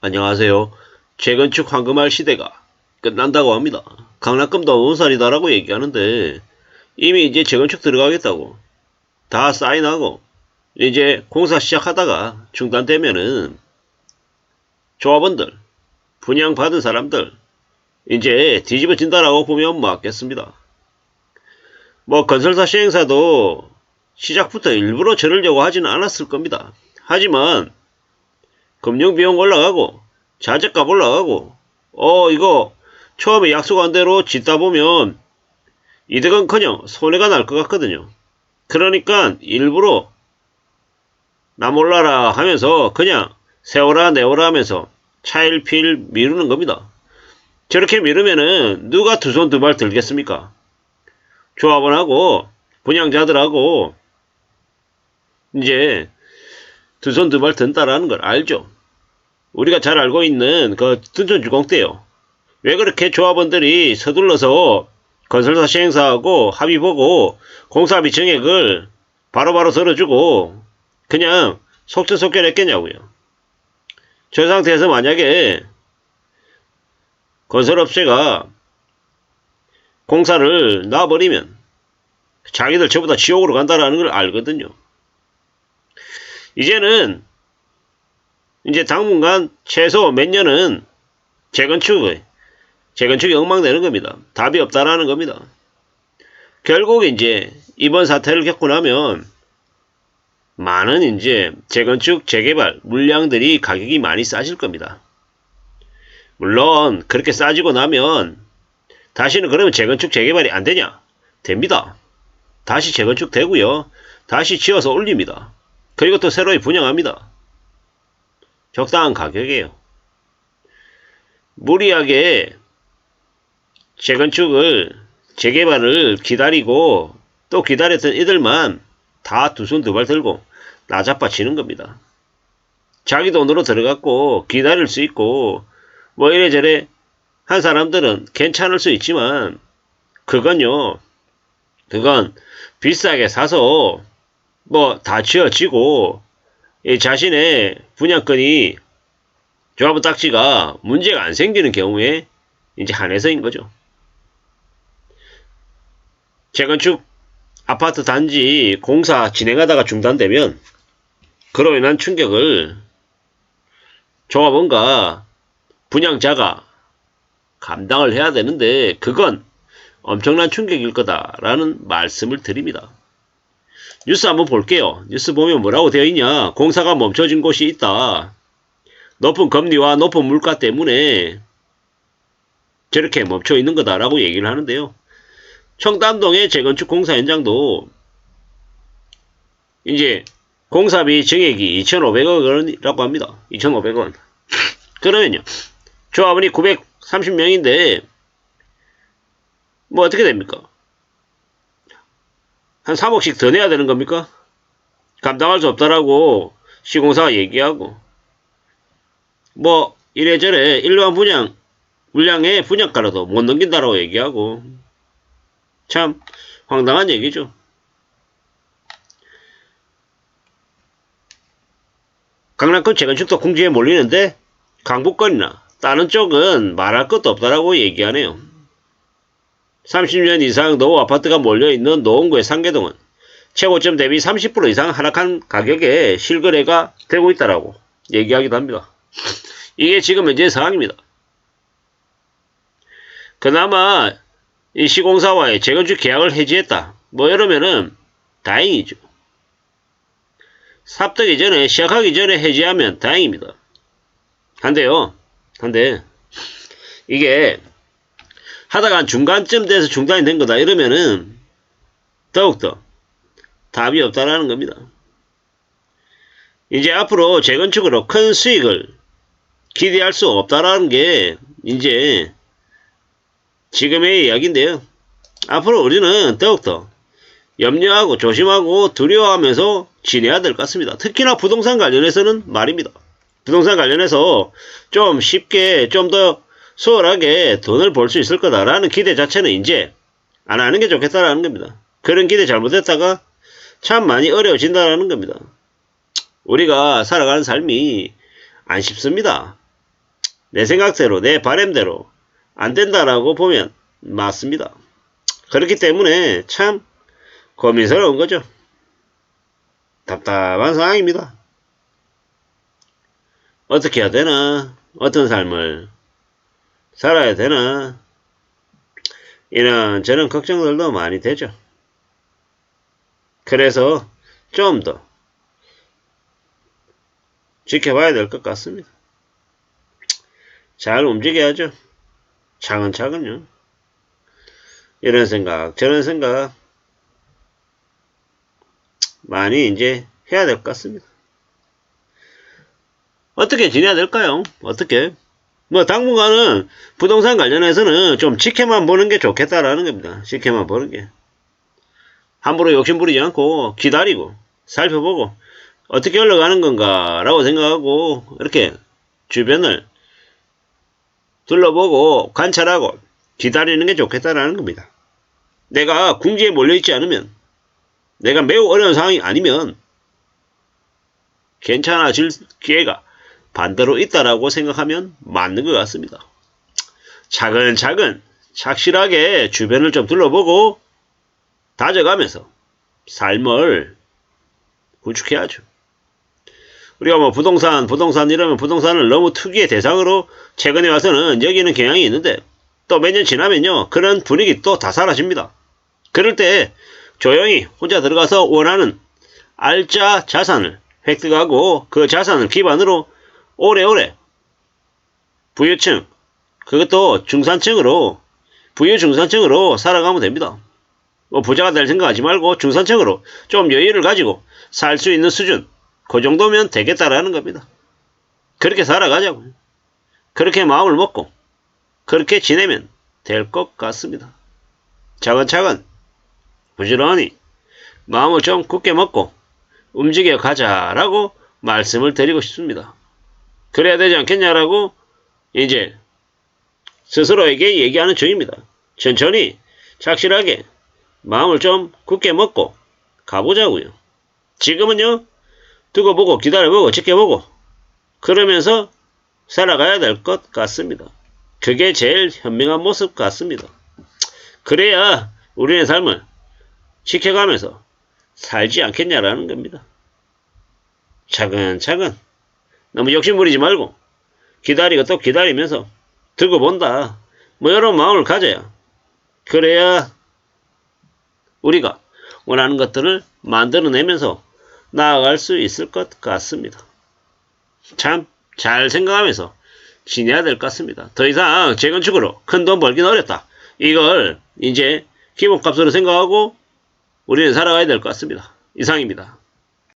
안녕하세요. 재건축 황금알 시대가 끝난다고 합니다. 강남금도 논살이다라고 얘기하는데 이미 이제 재건축 들어가겠다고 다 사인하고 이제 공사 시작하다가 중단되면은 조합원들, 분양받은 사람들 이제 뒤집어진다라고 보면 맞겠습니다. 뭐 건설사 시행사도 시작부터 일부러 저러려고 하지는 않았을 겁니다. 하지만 금융비용 올라가고 자재값 올라가고 이거 처음에 약속한 대로 짓다 보면 이득은커녕 손해가 날 것 같거든요. 그러니까 일부러 나 몰라라 하면서 그냥 세워라 내워라 하면서 차일피일 미루는 겁니다. 저렇게 미루면은 누가 두 손 두 발 들겠습니까? 조합원하고 분양자들하고 이제 두 손 두 발 든다라는 걸 알죠. 우리가 잘 알고 있는 그 둔촌주공 때요. 왜 그렇게 조합원들이 서둘러서 건설사 시행사하고 합의 보고 공사비 정액을 바로바로 들어주고 그냥 속전속결 했겠냐고요. 저 상태에서 만약에 건설업체가 공사를 놔버리면 자기들 전부 다 지옥으로 간다라는 걸 알거든요. 이제는 이제 당분간 최소 몇 년은 재건축이 엉망되는 겁니다. 답이 없다라는 겁니다. 결국 이제 이번 사태를 겪고 나면 많은 이제 재건축, 재개발 물량들이 가격이 많이 싸질 겁니다. 물론 그렇게 싸지고 나면 다시는 그러면 재건축, 재개발이 안 되냐? 됩니다. 다시 재건축 되고요. 다시 지어서 올립니다. 그리고 또 새로이 분양합니다. 적당한 가격이에요. 무리하게 재건축을 재개발을 기다리고 또 기다렸던 이들만 다 두 손 두 발 들고 나자빠지는 겁니다. 자기 돈으로 들어갔고 기다릴 수 있고 뭐 이래저래 한 사람들은 괜찮을 수 있지만 그건 비싸게 사서 뭐 다 지어지고 자신의 분양권이 조합원 딱지가 문제가 안 생기는 경우에 이제 한해서인 거죠. 재건축 아파트 단지 공사 진행하다가 중단되면 그로 인한 충격을 조합원과 분양자가 감당을 해야 되는데 그건 엄청난 충격일 거다라는 말씀을 드립니다. 뉴스 한번 볼게요. 뉴스 보면 뭐라고 되어 있냐. 공사가 멈춰진 곳이 있다. 높은 금리와 높은 물가 때문에 저렇게 멈춰 있는 거다라고 얘기를 하는데요. 청담동의 재건축 공사 현장도 이제 공사비 증액이 2,500억 원이라고 합니다. 2,500원. 그러면요. 조합원이 930명인데 뭐 어떻게 됩니까? 한 3억씩 더 내야 되는 겁니까? 감당할 수 없다라고 시공사가 얘기하고 뭐 이래저래 일반 물량의 분양가라도 못 넘긴다라고 얘기하고 참 황당한 얘기죠. 강남권 재건축도 궁지에 몰리는데 강북권이나 다른 쪽은 말할 것도 없다라고 얘기하네요. 30년 이상 노후 아파트가 몰려있는 노원구의 상계동은 최고점 대비 30% 이상 하락한 가격에 실거래가 되고 있다라고 얘기하기도 합니다. 이게 지금 현재 상황입니다. 그나마 이 시공사와의 재건축 계약을 해지했다. 뭐 이러면은 다행이죠. 삽득 이전에 시작하기 전에 해지하면 다행입니다. 한데 이게 하다가 중간쯤 돼서 중단이 된 거다 이러면은 더욱더 답이 없다라는 겁니다. 이제 앞으로 재건축으로 큰 수익을 기대할 수 없다라는 게 이제 지금의 이야기인데요. 앞으로 우리는 더욱더 염려하고 조심하고 두려워하면서 지내야 될 것 같습니다. 특히나 부동산 관련해서는 말입니다. 부동산 관련해서 좀 쉽게 좀 더 수월하게 돈을 벌 수 있을 거다라는 기대 자체는 이제 안 하는 게 좋겠다라는 겁니다. 그런 기대 잘못했다가 참 많이 어려워진다라는 겁니다. 우리가 살아가는 삶이 안 쉽습니다. 내 생각대로, 내 바람대로 안 된다라고 보면 맞습니다. 그렇기 때문에 참 고민스러운 거죠. 답답한 상황입니다. 어떻게 해야 되나? 어떤 삶을 살아야 되나? 이런 저런 걱정들도 많이 되죠. 그래서 좀 더 지켜봐야 될 것 같습니다. 잘 움직여야죠. 차근차근요. 이런 생각, 저런 생각 많이 이제 해야 될 것 같습니다. 어떻게 지내야 될까요? 어떻게? 뭐 당분간은 부동산 관련해서는 좀 지켜만 보는 게 좋겠다라는 겁니다. 지켜만 보는 게. 함부로 욕심부리지 않고 기다리고 살펴보고 어떻게 올라가는 건가 라고 생각하고 이렇게 주변을 둘러보고 관찰하고 기다리는 게 좋겠다라는 겁니다. 내가 궁지에 몰려있지 않으면, 내가 매우 어려운 상황이 아니면 괜찮아질 기회가 반대로 있다라고 생각하면 맞는 것 같습니다. 차근차근 착실하게 주변을 좀 둘러보고 다져가면서 삶을 구축해야죠. 우리가 뭐 부동산 이러면 부동산을 너무 투기의 대상으로 최근에 와서는 여기는 경향이 있는데 또 몇 년 지나면요, 그런 분위기 또 다 사라집니다. 그럴 때 조용히 혼자 들어가서 원하는 알짜 자산을 획득하고 그 자산을 기반으로 오래오래 부유층, 그것도 중산층으로, 부유중산층으로 살아가면 됩니다. 뭐 부자가 될 생각하지 말고 중산층으로 좀 여유를 가지고 살 수 있는 수준, 그 정도면 되겠다라는 겁니다. 그렇게 살아가자고요. 그렇게 마음을 먹고 그렇게 지내면 될 것 같습니다. 차근차근 부지런히 마음을 좀 굳게 먹고 움직여 가자라고 말씀을 드리고 싶습니다. 그래야 되지 않겠냐라고 이제 스스로에게 얘기하는 중입니다. 천천히 착실하게 마음을 좀 굳게 먹고 가보자고요. 지금은요, 두고 보고 기다려보고 지켜보고 그러면서 살아가야 될 것 같습니다. 그게 제일 현명한 모습 같습니다. 그래야 우리의 삶을 지켜가면서 살지 않겠냐라는 겁니다. 차근차근 너무 욕심부리지 말고 기다리고 또 기다리면서 두고 본다, 뭐 이런 마음을 가져야, 그래야 우리가 원하는 것들을 만들어내면서 나아갈 수 있을 것 같습니다. 참 잘 생각하면서 지내야 될 것 같습니다. 더 이상 재건축으로 큰 돈 벌기는 어렵다, 이걸 이제 기본값으로 생각하고 우리는 살아가야 될 것 같습니다. 이상입니다.